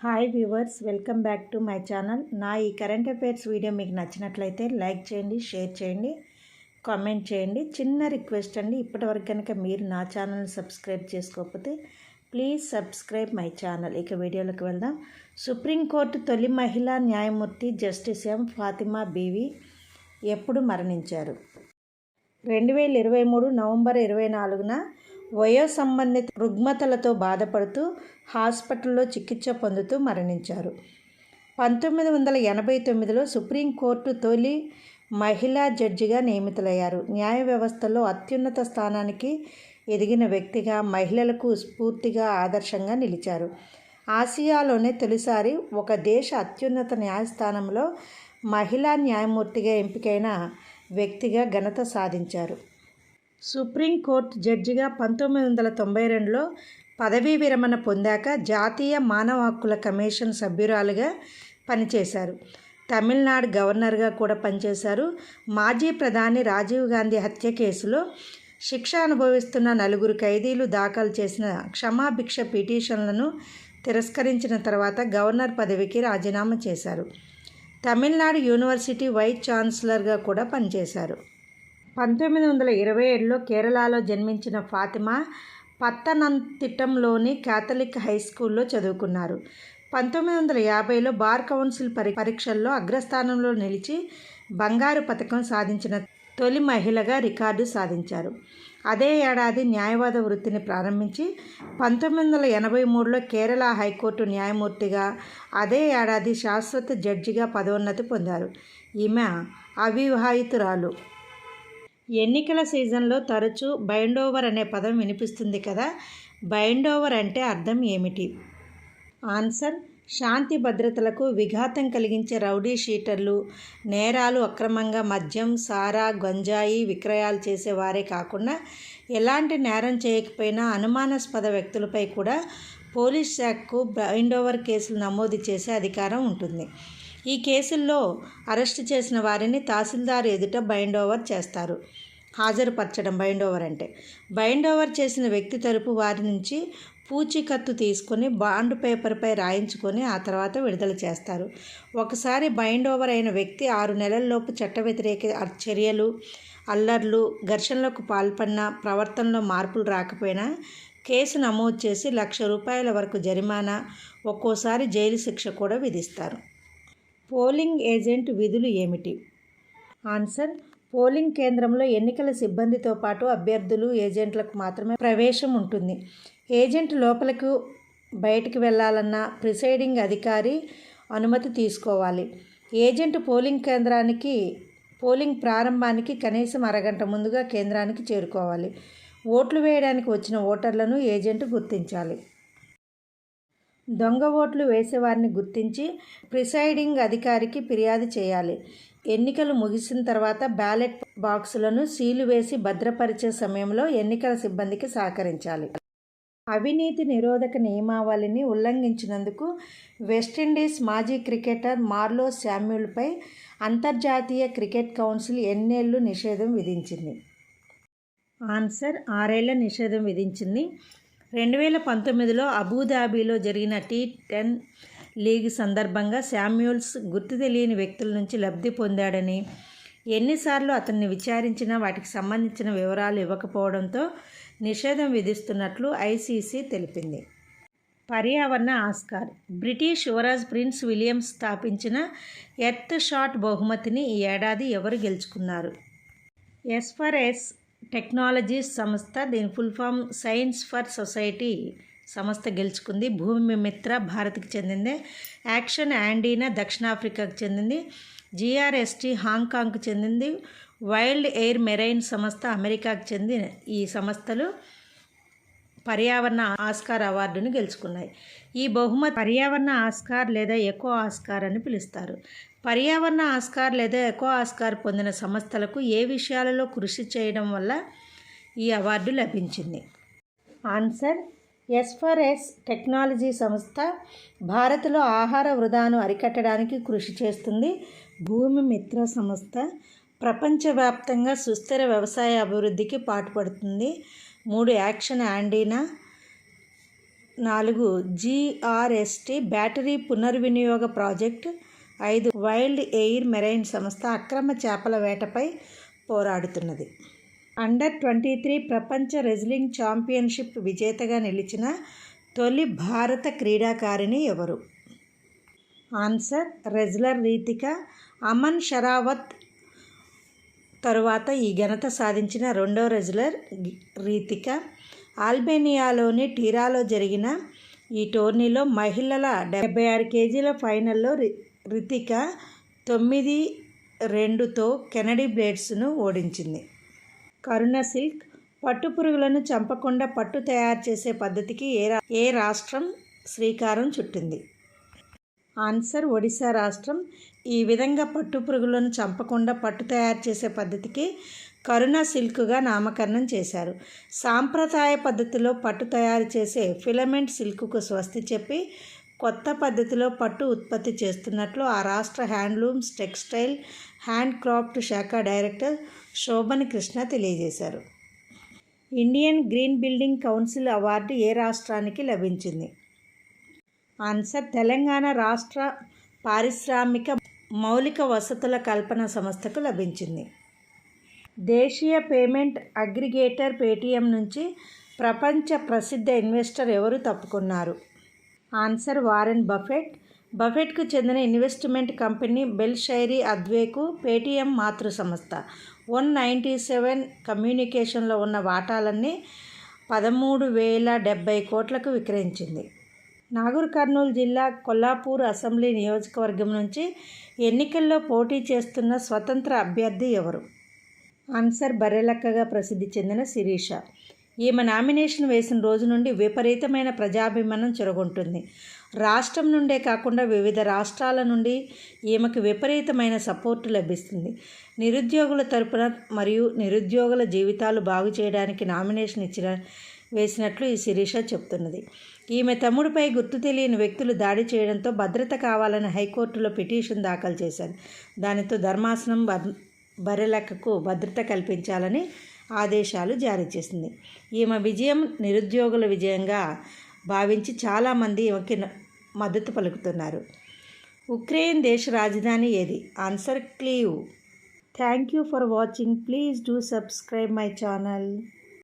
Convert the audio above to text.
Hi viewers, welcome back to my channel. నా ఈ current affairs video మీకు నచ్చినట్లయితే లైక్ చేయండి, షేర్ చేయండి, కామెంట్ చేయండి. చిన్న రిక్వెస్ట్ అండి, ఇప్పటివరకు కనుక మీరు నా ఛానల్ని సబ్స్క్రైబ్ చేసుకోకపోతే ప్లీజ్ సబ్స్క్రైబ్ మై ఛానల్. ఇక వీడియోలోకి వెళ్దాం. సుప్రీంకోర్టు తొలి మహిళా న్యాయమూర్తి జస్టిస్ ఎం ఫాతిమా బీవీ ఎప్పుడు మరణించారు? 2023 నవంబర్ 24న వయో సంబంధిత రుగ్మతలతో బాధపడుతూ హాస్పిటల్లో చికిత్స పొందుతూ మరణించారు. 1989లో సుప్రీంకోర్టు తొలి మహిళా జడ్జిగా నియమితులయ్యారు. న్యాయ వ్యవస్థలో అత్యున్నత స్థానానికి ఎదిగిన వ్యక్తిగా, మహిళలకు స్ఫూర్తిగా, ఆదర్శంగా నిలిచారు. ఆసియాలోనే తొలిసారి ఒక దేశ అత్యున్నత న్యాయస్థానంలో మహిళా న్యాయమూర్తిగా ఎంపికైన వ్యక్తిగా ఘనత సాధించారు. సుప్రీంకోర్టు జడ్జిగా 1992లో పదవీ విరమణ పొందాక జాతీయ మానవ హక్కుల కమిషన్ సభ్యురాలుగా పనిచేశారు. తమిళనాడు గవర్నర్గా కూడా పనిచేశారు. మాజీ ప్రధాని రాజీవ్ గాంధీ హత్య కేసులో శిక్ష అనుభవిస్తున్న 4 ఖైదీలు దాఖలు చేసిన క్షమాభిక్ష పిటిషన్లను తిరస్కరించిన తర్వాత గవర్నర్ పదవికి రాజీనామా చేశారు. తమిళనాడు యూనివర్సిటీ వైస్ ఛాన్సలర్గా కూడా పనిచేశారు. 1927లో కేరళలో జన్మించిన ఫాతిమా పత్తనంతిట్టంలోని కాథలిక్ హై స్కూల్లో చదువుకున్నారు. 1950లో బార్ కౌన్సిల్ పరీక్షల్లో అగ్రస్థానంలో నిలిచి బంగారు పతకం సాధించిన తొలి మహిళగా రికార్డు సాధించారు. అదే ఏడాది న్యాయవాద వృత్తిని ప్రారంభించి 1983లో కేరళ హైకోర్టు న్యాయమూర్తిగా, అదే ఏడాది శాశ్వత జడ్జిగా పదోన్నతి పొందారు. ఈమె అవివాహితురాలు. ఎన్నికల సీజన్లో తరచూ బైండోవర్ అనే పదం వినిపిస్తుంది కదా. బైండోవర్ అంటే అర్థం ఏమిటి? ఆన్సర్: శాంతి భద్రతలకు విఘాతం కలిగించే రౌడీ షీటర్లు, నేరాలు, అక్రమంగా మద్యం, సారా, గంజాయి విక్రయాలు చేసేవారే కాకుండా ఎలాంటి నేరం చేయకపోయినా అనుమానాస్పద వ్యక్తులపై కూడా పోలీస్ శాఖకు బైండోవర్ కేసులు నమోదు చేసే అధికారం ఉంటుంది. ఈ కేసుల్లో అరెస్టు చేసిన వారిని తహసీల్దార్ ఎదుట బైండోవర్ చేస్తారు. హాజరుపరచడం బైండోవర్ అంటే. బైండోవర్ చేసిన వ్యక్తి తరపు వారి నుంచి పూచీకత్తు తీసుకొని బాండ్ పేపర్పై రాయించుకొని ఆ తర్వాత విడుదల చేస్తారు. ఒకసారి బైండోవర్ అయిన వ్యక్తి 6 నెలల్లోపు చట్ట వ్యతిరేక చర్యలు, అల్లర్లు, ఘర్షణలకు పాల్పడిన ప్రవర్తనలో మార్పులు రాకపోయినా కేసు నమోదు చేసి ₹1,00,000 వరకు జరిమానా, ఒక్కోసారి జైలు శిక్ష కూడా విధిస్తారు. పోలింగ్ ఏజెంట్ విధులు ఏమిటి? ఆన్సర్: పోలింగ్ కేంద్రంలో ఎన్నికల సిబ్బందితో పాటు అభ్యర్థులు, ఏజెంట్లకు మాత్రమే ప్రవేశం ఉంటుంది. ఏజెంట్ లోపలకు బయటికి వెళ్లాలన్నా ప్రిసైడింగ్ అధికారి అనుమతి తీసుకోవాలి. ఏజెంట్ పోలింగ్ ప్రారంభానికి కనీసం అరగంట ముందుగా కేంద్రానికి చేరుకోవాలి. ఓట్లు వేయడానికి వచ్చిన ఓటర్లను ఏజెంట్ గుర్తించాలి. దొంగ ఓట్లు వేసేవారిని గుర్తించి ప్రిసైడింగ్ అధికారికి ఫిర్యాదు చేయాలి. ఎన్నికలు ముగిసిన తర్వాత బ్యాలెట్ బాక్సులను సీలు వేసి భద్రపరిచే సమయంలో ఎన్నికల సిబ్బందికి సహకరించాలి. అవినీతి నిరోధక నియమావళిని ఉల్లంఘించినందుకు వెస్టిండీస్ మాజీ క్రికెటర్ మార్లో శామ్యూల్పై అంతర్జాతీయ క్రికెట్ కౌన్సిల్ ఎన్నేళ్లు నిషేధం విధించింది? ఆన్సర్: 6 ఏళ్ల నిషేధం విధించింది. 2019లో అబుదాబిలో జరిగిన T10 లీగ్ సందర్భంగా శామ్యూల్స్ గుర్తు తెలియని వ్యక్తుల నుంచి లబ్ధి పొందాడని, ఎన్నిసార్లు అతన్ని విచారించినా వాటికి సంబంధించిన వివరాలు ఇవ్వకపోవడంతో నిషేధం విధిస్తున్నట్లు ఐసీసీ తెలిపింది. పర్యావరణ ఆస్కార్. బ్రిటిష్ యువరాజ్ ప్రిన్స్ విలియం స్థాపించిన ఎర్త్ షాట్ బహుమతిని ఈ ఏడాది ఎవరు గెలుచుకున్నారు? ఎస్ టెక్నాలజీస్ సంస్థ, దీని full form science for society సంస్థ గెలుచుకుంది. భూమి మిత్ర భారత్కి చెందింది. యాక్షన్ యాండీనా దక్షిణాఫ్రికాకు చెందింది. జిఆర్ఎస్టీ హాంకాంగ్కు చెందింది. వైల్డ్ ఎయిర్ మెరైన్ సంస్థ అమెరికాకు చెందిన ఈ సంస్థలు పర్యావరణ ఆస్కార్ అవార్డును గెలుచుకున్నాయి. ఈ బహుమతి పర్యావరణ ఆస్కార్ లేదా ఎకో ఆస్కార్ అని పిలుస్తారు. పర్యావరణ ఆస్కార్ లేదా ఎకో ఆస్కార్ పొందిన సంస్థలకు ఏ విషయాలలో కృషి చేయడం వల్ల ఈ అవార్డు లభించింది? ఆన్సర్: ఎస్ టెక్నాలజీ సంస్థ భారత్లో ఆహార వృధాను అరికట్టడానికి కృషి చేస్తుంది. భూమి మిత్ర సంస్థ ప్రపంచవ్యాప్తంగా సుస్థిర వ్యవసాయ అభివృద్ధికి పాటుపడుతుంది. 3 యాక్షన్ యాండీనా 4 GRST బ్యాటరీ పునర్వినియోగ ప్రాజెక్టు, 5 వైల్డ్ ఎయిర్ మెరైన్ సంస్థ అక్రమ చేపల వేటపై పోరాడుతున్నది. అండర్-23 ప్రపంచ రెజ్లింగ్ ఛాంపియన్షిప్ విజేతగా నిలిచిన తొలి భారత క్రీడాకారిణి ఎవరు? Answer wrestler Ritika. అమన్ షరావత్ తరువాత ఈ ఘనత సాధించిన రెండో రెజ్లర్ రీతిక. అల్బేనియాలోని టీరాలో జరిగిన ఈ టోర్నీలో మహిళల 76 kgల ఫైనల్లో రీతిక 9-2తో కెనడీ బ్లేడ్స్ను ఓడించింది. కరుణ సిల్క్ పట్టుపురుగులను చంపకుండా పట్టు తయారు చేసే పద్ధతికి ఏ రాష్ట్రం శ్రీకారం చుట్టింది? ఆన్సర్ ఒడిశా రాష్ట్రం. ఈ విధంగా పట్టుపురుగులను చంపకుండా పట్టు తయారు చేసే పద్ధతికి కరుణ సిల్క్గా నామకరణం చేశారు. సాంప్రదాయ పద్ధతిలో పట్టు తయారు చేసే ఫిలమెంట్ సిల్క్కు స్వస్తి చెప్పి కొత్త పద్ధతిలో పట్టు ఉత్పత్తి చేస్తున్నట్లు ఆ రాష్ట్ర హ్యాండ్లూమ్స్, టెక్స్టైల్, హ్యాండ్ క్రాఫ్ట్ శాఖ డైరెక్టర్ శోభన్ కృష్ణ తెలియజేశారు. Indian green building council award ఏ రాష్ట్రానికి లభించింది? ఆన్సర్ తెలంగాణ రాష్ట్ర పారిశ్రామిక మౌలిక వసతుల కల్పన సంస్థకు లభించింది. దేశీయ పేమెంట్ అగ్రిగేటర్ పేటీఎం నుంచి ప్రపంచ ప్రసిద్ధ ఇన్వెస్టర్ ఎవరు తప్పుకున్నారు? Answer Warren Buffett. బఫెట్కు చెందిన ఇన్వెస్ట్మెంట్ కంపెనీ బెర్క్షైర్ హథ్వేకు పేటీఎం మాతృ సంస్థ 197 కమ్యూనికేషన్లో ఉన్న వాటాలన్నీ 13,070 కోట్లకు విక్రయించింది. నాగర్ కర్నూలు జిల్లా కొల్లాపూర్ అసెంబ్లీ నియోజకవర్గం నుంచి ఎన్నికల్లో పోటీ చేస్తున్న స్వతంత్ర అభ్యర్థి ఎవరు? ఆన్సర్ బర్రెలక్కగా ప్రసిద్ధి చెందిన శిరీష. ఈమె నామినేషన్ వేసిన రోజు నుండి విపరీతమైన ప్రజాభిమానం చెరగొంటుంది. రాష్ట్రం నుండే కాకుండా వివిధ రాష్ట్రాల నుండి ఈమెకు విపరీతమైన సపోర్టు లభిస్తుంది. నిరుద్యోగుల తరపున మరియు నిరుద్యోగుల జీవితాలు బాగు చేయడానికి నామినేషన్ వేసినట్లు ఈ శిరీష చెబుతున్నది. ఈమె తమ్ముడిపై గుర్తు తెలియని వ్యక్తులు దాడి చేయడంతో భద్రత కావాలని హైకోర్టులో పిటిషన్ దాఖలు చేశారు. దానితో ధర్మాసనం బర్రెలక్కకు భద్రత కల్పించాలని ఆదేశాలు జారీ చేసింది. ఈమె విజయం నిరుద్యోగుల విజయంగా భావించి చాలామంది ఈమెకి మద్దతు పలుకుతున్నారు. ఉక్రెయిన్ దేశ రాజధాని ఏది? Answer Kyiv. Thank you for watching. Please do subscribe my channel.